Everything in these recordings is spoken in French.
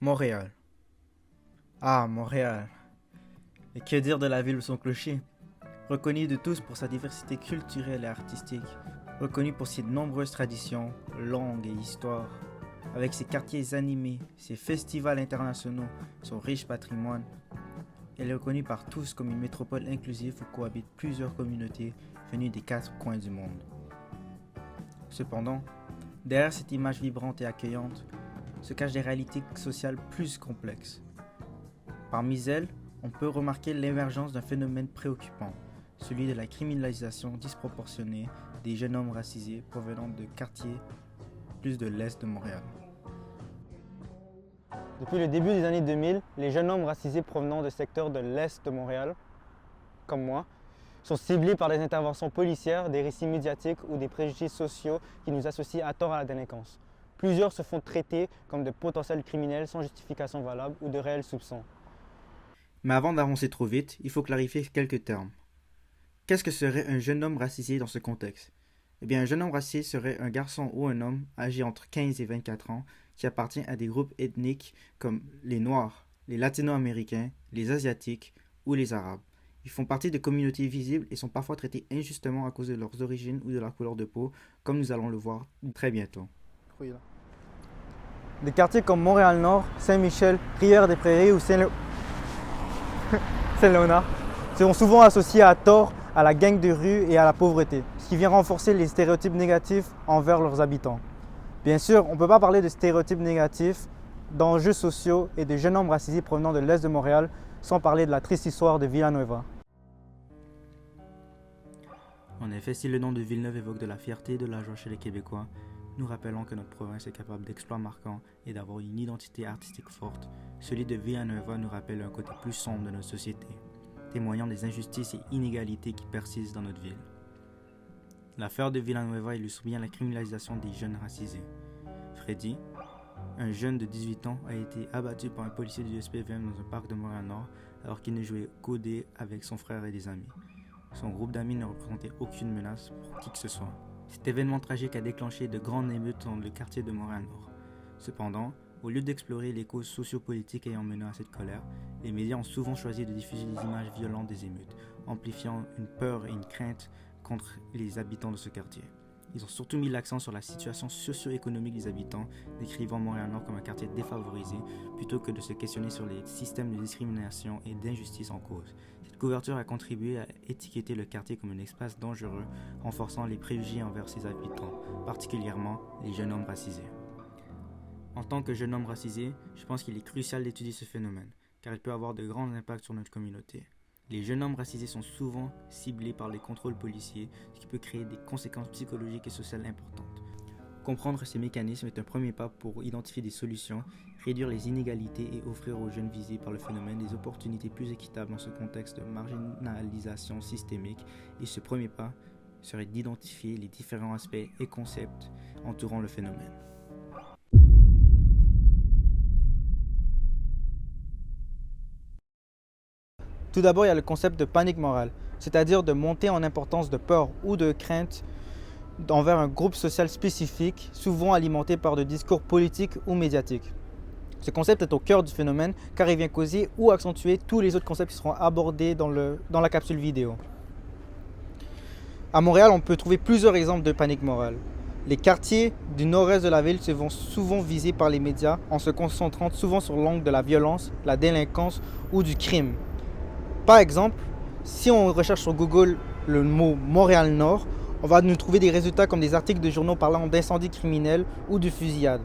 Montréal. Ah, Montréal. Et que dire de la ville ou son clocher? Reconnue de tous pour sa diversité culturelle et artistique, reconnue pour ses nombreuses traditions, langues et histoires, avec ses quartiers animés, ses festivals internationaux, son riche patrimoine, elle est reconnue par tous comme une métropole inclusive où cohabitent plusieurs communautés venues des 4 coins du monde. Cependant, derrière cette image vibrante et accueillante, se cachent des réalités sociales plus complexes. Parmi elles, on peut remarquer l'émergence d'un phénomène préoccupant, celui de la criminalisation disproportionnée des jeunes hommes racisés provenant de quartiers plus de l'est de Montréal. Depuis le début des années 2000, les jeunes hommes racisés provenant de secteurs de l'est de Montréal, comme moi, sont ciblés par des interventions policières, des récits médiatiques ou des préjugés sociaux qui nous associent à tort à la délinquance. Plusieurs se font traiter comme de potentiels criminels sans justification valable ou de réels soupçons. Mais avant d'avancer trop vite, il faut clarifier quelques termes. Qu'est-ce que serait un jeune homme racisé dans ce contexte? Eh bien, un jeune homme racisé serait un garçon ou un homme âgé entre 15 et 24 ans qui appartient à des groupes ethniques comme les Noirs, les Latino-Américains, les Asiatiques ou les Arabes. Ils font partie de communautés visibles et sont parfois traités injustement à cause de leurs origines ou de leur couleur de peau, comme nous allons le voir très bientôt. Des quartiers comme Montréal-Nord, Saint-Michel, Rivière-des-Prairies ou Saint-Léonard seront souvent associés à tort à la gang de rue et à la pauvreté, ce qui vient renforcer les stéréotypes négatifs envers leurs habitants. Bien sûr, on ne peut pas parler de stéréotypes négatifs, d'enjeux sociaux et de jeunes hommes racisés provenant de l'Est de Montréal sans parler de la triste histoire de Villanueva. En effet, si le nom de Villeneuve évoque de la fierté et de la joie chez les Québécois, nous rappelons que notre province est capable d'exploits marquants et d'avoir une identité artistique forte. Celui de Villanueva nous rappelle un côté plus sombre de notre société, témoignant des injustices et inégalités qui persistent dans notre ville. L'affaire de Villanueva illustre bien la criminalisation des jeunes racisés. Freddy, un jeune de 18 ans, a été abattu par un policier du SPVM dans un parc de Montréal-Nord alors qu'il ne jouait qu'au dé avec son frère et des amis. Son groupe d'amis ne représentait aucune menace pour qui que ce soit. Cet événement tragique a déclenché de grandes émeutes dans le quartier de Montréal-Nord. Cependant, au lieu d'explorer les causes sociopolitiques ayant mené à cette colère, les médias ont souvent choisi de diffuser des images violentes des émeutes, amplifiant une peur et une crainte contre les habitants de ce quartier. Ils ont surtout mis l'accent sur la situation socio-économique des habitants, décrivant Montréal-Nord comme un quartier défavorisé, plutôt que de se questionner sur les systèmes de discrimination et d'injustice en cause. Cette couverture a contribué à étiqueter le quartier comme un espace dangereux, renforçant les préjugés envers ses habitants, particulièrement les jeunes hommes racisés. En tant que jeune homme racisé, je pense qu'il est crucial d'étudier ce phénomène, car il peut avoir de grands impacts sur notre communauté. Les jeunes hommes racisés sont souvent ciblés par les contrôles policiers, ce qui peut créer des conséquences psychologiques et sociales importantes. Comprendre ces mécanismes est un premier pas pour identifier des solutions, réduire les inégalités et offrir aux jeunes visés par le phénomène des opportunités plus équitables dans ce contexte de marginalisation systémique. Et ce premier pas serait d'identifier les différents aspects et concepts entourant le phénomène. Tout d'abord, il y a le concept de panique morale, c'est-à-dire de monter en importance de peur ou de crainte envers un groupe social spécifique, souvent alimenté par des discours politiques ou médiatiques. Ce concept est au cœur du phénomène car il vient causer ou accentuer tous les autres concepts qui seront abordés dans la capsule vidéo. À Montréal, on peut trouver plusieurs exemples de panique morale. Les quartiers du nord-est de la ville se vont souvent visés par les médias en se concentrant souvent sur l'angle de la violence, la délinquance ou du crime. Par exemple, si on recherche sur Google le mot Montréal-Nord, on va nous trouver des résultats comme des articles de journaux parlant d'incendies criminels ou de fusillades.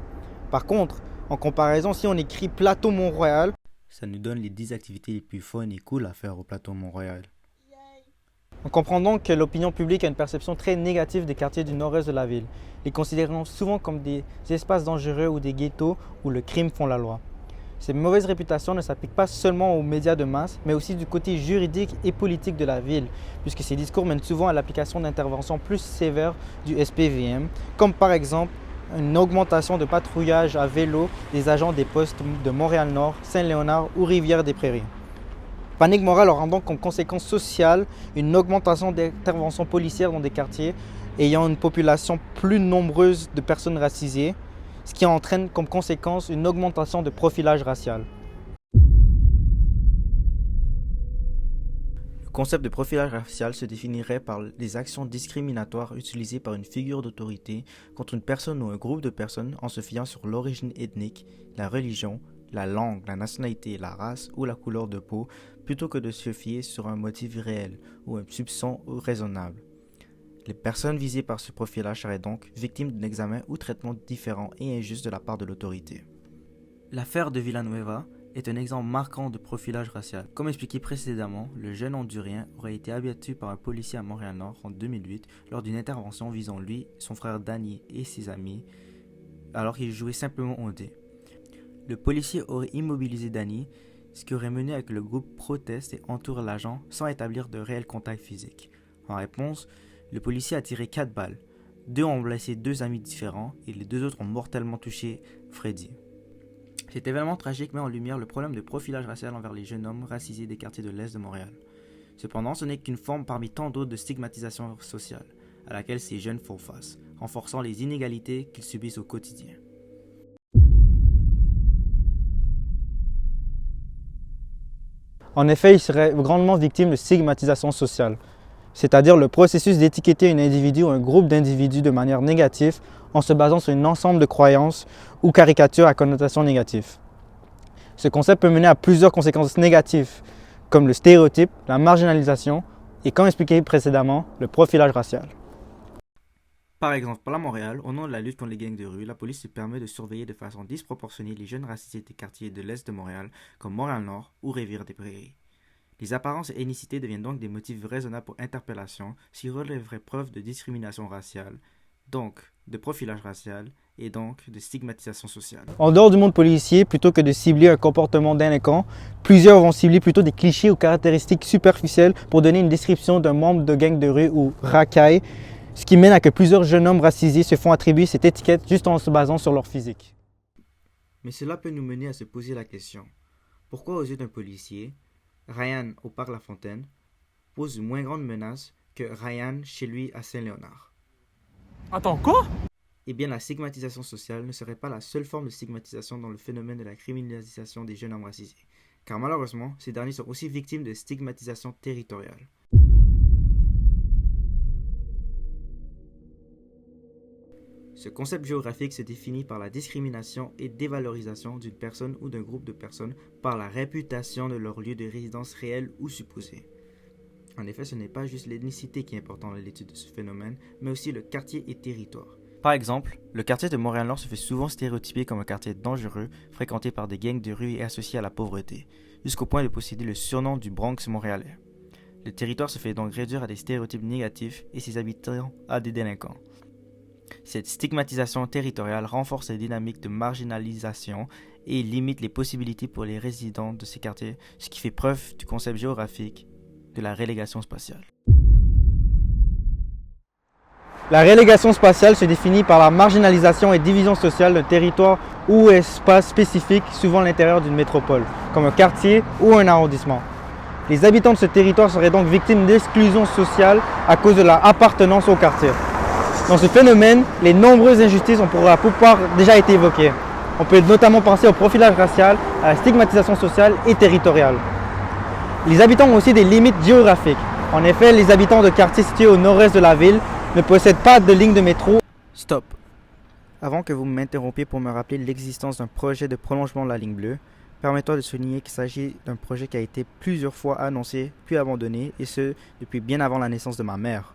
Par contre, en comparaison, si on écrit Plateau Mont-Royal, ça nous donne les 10 activités les plus fun et cool à faire au Plateau Mont-Royal. On comprend donc que l'opinion publique a une perception très négative des quartiers du nord-est de la ville, les considérant souvent comme des espaces dangereux ou des ghettos où le crime font la loi. Ces mauvaises réputations ne s'appliquent pas seulement aux médias de masse, mais aussi du côté juridique et politique de la ville, puisque ces discours mènent souvent à l'application d'interventions plus sévères du SPVM, comme par exemple une augmentation de patrouillage à vélo des agents des postes de Montréal-Nord, Saint-Léonard ou Rivière-des-Prairies. Panique morale aura donc comme conséquence sociale une augmentation d'interventions policières dans des quartiers ayant une population plus nombreuse de personnes racisées, ce qui entraîne comme conséquence une augmentation de profilage racial. Le concept de profilage racial se définirait par les actions discriminatoires utilisées par une figure d'autorité contre une personne ou un groupe de personnes en se fiant sur l'origine ethnique, la religion, la langue, la nationalité, la race ou la couleur de peau, plutôt que de se fier sur un motif réel ou un soupçon raisonnable. Les personnes visées par ce profilage seraient donc victimes d'un examen ou traitement différent et injuste de la part de l'autorité. L'affaire de Villanueva est un exemple marquant de profilage racial. Comme expliqué précédemment, le jeune Hondurien aurait été abattu par un policier à Montréal-Nord en 2008 lors d'une intervention visant lui, son frère Danny et ses amis, alors qu'il jouait simplement au dé. Le policier aurait immobilisé Danny, ce qui aurait mené à que le groupe proteste et entoure l'agent sans établir de réel contact physique. En réponse, le policier a tiré 4 balles. 2 ont blessé 2 amis différents et les 2 autres ont mortellement touché Freddy. Cet événement tragique met en lumière le problème de profilage racial envers les jeunes hommes racisés des quartiers de l'Est de Montréal. Cependant, ce n'est qu'une forme parmi tant d'autres de stigmatisation sociale à laquelle ces jeunes font face, renforçant les inégalités qu'ils subissent au quotidien. En effet, il serait grandement victime de stigmatisation sociale, c'est-à-dire le processus d'étiqueter un individu ou un groupe d'individus de manière négative en se basant sur un ensemble de croyances ou caricatures à connotation négative. Ce concept peut mener à plusieurs conséquences négatives, comme le stéréotype, la marginalisation et, comme expliqué précédemment, le profilage racial. Par exemple, à Montréal, au nom de la lutte contre les gangs de rue, la police se permet de surveiller de façon disproportionnée les jeunes racisés des quartiers de l'Est de Montréal, comme Montréal-Nord ou Rivière-des-Prairies. Les apparences et ethnicités deviennent donc des motifs raisonnables pour interpellation, ce qui relèverait preuve de discrimination raciale, donc de profilage racial et donc de stigmatisation sociale. En dehors du monde policier, plutôt que de cibler un comportement délinquant, plusieurs vont cibler plutôt des clichés ou caractéristiques superficielles pour donner une description d'un membre de gang de rue ou racaille, ce qui mène à que plusieurs jeunes hommes racisés se font attribuer cette étiquette juste en se basant sur leur physique. Mais cela peut nous mener à se poser la question, pourquoi aux yeux d'un policier, Ryan au parc La Fontaine pose une moins grande menace que Ryan chez lui à Saint-Léonard? Attends, quoi? Eh bien, la stigmatisation sociale ne serait pas la seule forme de stigmatisation dans le phénomène de la criminalisation des jeunes hommes racisés, car malheureusement, ces derniers sont aussi victimes de stigmatisation territoriale. Ce concept géographique se définit par la discrimination et dévalorisation d'une personne ou d'un groupe de personnes par la réputation de leur lieu de résidence réel ou supposé. En effet, ce n'est pas juste l'ethnicité qui est importante dans l'étude de ce phénomène, mais aussi le quartier et territoire. Par exemple, le quartier de Montréal-Nord se fait souvent stéréotyper comme un quartier dangereux, fréquenté par des gangs de rue et associé à la pauvreté, jusqu'au point de posséder le surnom du Bronx montréalais. Le territoire se fait donc réduire à des stéréotypes négatifs et ses habitants à des délinquants. Cette stigmatisation territoriale renforce les dynamiques de marginalisation et limite les possibilités pour les résidents de ces quartiers, ce qui fait preuve du concept géographique de la relégation spatiale. La relégation spatiale se définit par la marginalisation et division sociale d'un territoire ou espace spécifique, souvent à l'intérieur d'une métropole, comme un quartier ou un arrondissement. Les habitants de ce territoire seraient donc victimes d'exclusion sociale à cause de leur appartenance au quartier. Dans ce phénomène, les nombreuses injustices ont pour la plupart déjà été évoquées. On peut notamment penser au profilage racial, à la stigmatisation sociale et territoriale. Les habitants ont aussi des limites géographiques. En effet, les habitants de quartiers situés au nord-est de la ville ne possèdent pas de ligne de métro. Stop. Avant que vous m'interrompiez pour me rappeler l'existence d'un projet de prolongement de la ligne bleue, permettez-moi de souligner qu'il s'agit d'un projet qui a été plusieurs fois annoncé puis abandonné, et ce, depuis bien avant la naissance de ma mère.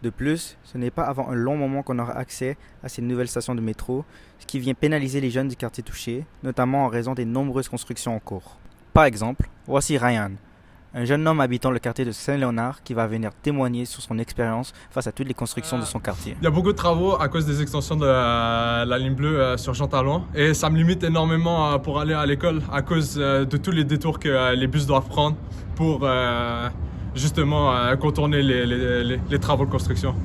De plus, ce n'est pas avant un long moment qu'on aura accès à ces nouvelles stations de métro, ce qui vient pénaliser les jeunes du quartier touché, notamment en raison des nombreuses constructions en cours. Par exemple, voici Ryan, un jeune homme habitant le quartier de Saint-Léonard qui va venir témoigner sur son expérience face à toutes les constructions de son quartier. Il y a beaucoup de travaux à cause des extensions de la ligne bleue sur Jean Talon et ça me limite énormément pour aller à l'école à cause de tous les détours que les bus doivent prendre pour justement contourner les travaux de construction.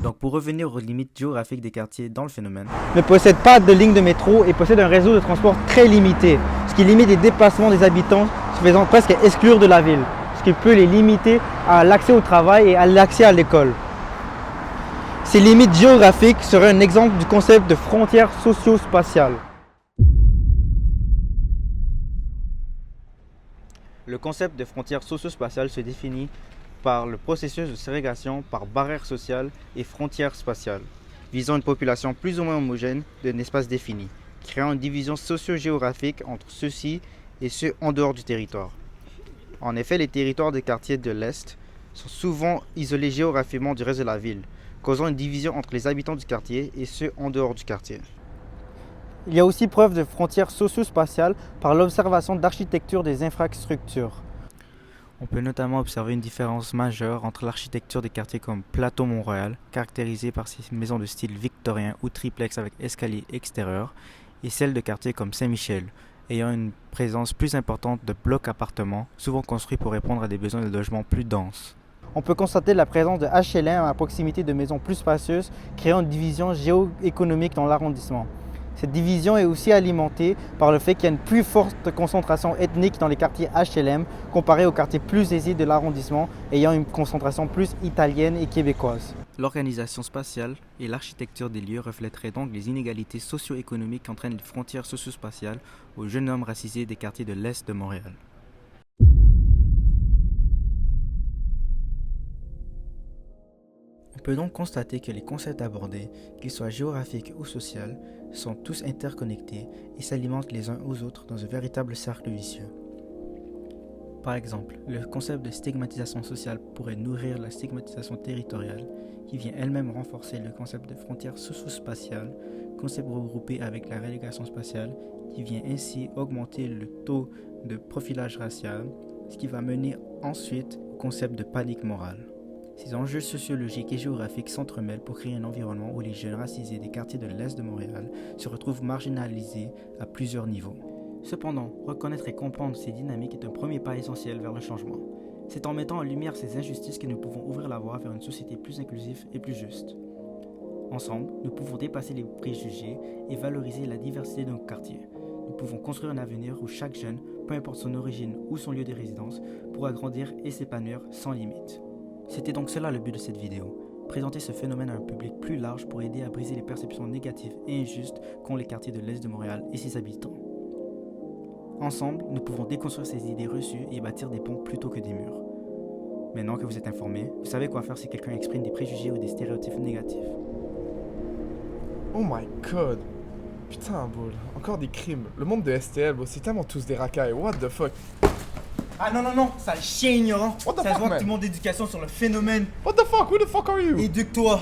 Donc pour revenir aux limites géographiques des quartiers dans le phénomène, Ne possèdent pas de ligne de métro et possèdent un réseau de transport très limité, ce qui limite les déplacements des habitants, se faisant presque exclure de la ville, ce qui peut les limiter à l'accès au travail et à l'accès à l'école. Ces limites géographiques seraient un exemple du concept de frontière socio-spatiale. Le concept de frontière socio-spatiale se définit par le processus de ségrégation par barrières sociales et frontières spatiales, visant une population plus ou moins homogène d'un espace défini, créant une division socio-géographique entre ceux-ci et ceux en dehors du territoire. En effet, les territoires des quartiers de l'Est sont souvent isolés géographiquement du reste de la ville, causant une division entre les habitants du quartier et ceux en dehors du quartier. Il y a aussi preuve de frontières socio-spatiales par l'observation d'architecture des infrastructures. On peut notamment observer une différence majeure entre l'architecture des quartiers comme Plateau Mont-Royal, caractérisée par ses maisons de style victorien ou triplex avec escalier extérieur, et celle de quartiers comme Saint-Michel, ayant une présence plus importante de blocs appartements, souvent construits pour répondre à des besoins de logement plus denses. On peut constater la présence de HLM à proximité de maisons plus spacieuses, créant une division géoéconomique dans l'arrondissement. Cette division est aussi alimentée par le fait qu'il y a une plus forte concentration ethnique dans les quartiers HLM comparé aux quartiers plus aisés de l'arrondissement ayant une concentration plus italienne et québécoise. L'organisation spatiale et l'architecture des lieux reflèteraient donc les inégalités socio-économiques qu'entraînent les frontières socio-spatiales aux jeunes hommes racisés des quartiers de l'Est de Montréal. On peut donc constater que les concepts abordés, qu'ils soient géographiques ou sociaux, sont tous interconnectés et s'alimentent les uns aux autres dans un véritable cercle vicieux. Par exemple, le concept de stigmatisation sociale pourrait nourrir la stigmatisation territoriale, qui vient elle-même renforcer le concept de frontière socio-spatiale, concept regroupé avec la relégation spatiale, qui vient ainsi augmenter le taux de profilage racial, ce qui va mener ensuite au concept de panique morale. Ces enjeux sociologiques et géographiques s'entremêlent pour créer un environnement où les jeunes racisés des quartiers de l'Est de Montréal se retrouvent marginalisés à plusieurs niveaux. Cependant, reconnaître et comprendre ces dynamiques est un premier pas essentiel vers le changement. C'est en mettant en lumière ces injustices que nous pouvons ouvrir la voie vers une société plus inclusive et plus juste. Ensemble, nous pouvons dépasser les préjugés et valoriser la diversité de nos quartiers. Nous pouvons construire un avenir où chaque jeune, peu importe son origine ou son lieu de résidence, pourra grandir et s'épanouir sans limite. C'était donc cela le but de cette vidéo, présenter ce phénomène à un public plus large pour aider à briser les perceptions négatives et injustes qu'ont les quartiers de l'Est de Montréal et ses habitants. Ensemble, nous pouvons déconstruire ces idées reçues et bâtir des ponts plutôt que des murs. Maintenant que vous êtes informés, vous savez quoi faire si quelqu'un exprime des préjugés ou des stéréotypes négatifs. Oh my god. Putain, bro, encore des crimes. Le monde de STL, bro, c'est tellement tous des racailles. What the fuck? Ah non, sale chien ignorant. What the Ça fuck, se voit man? que tu montes d'éducation sur le phénomène. What the fuck? Who the fuck are you? Éduque-toi.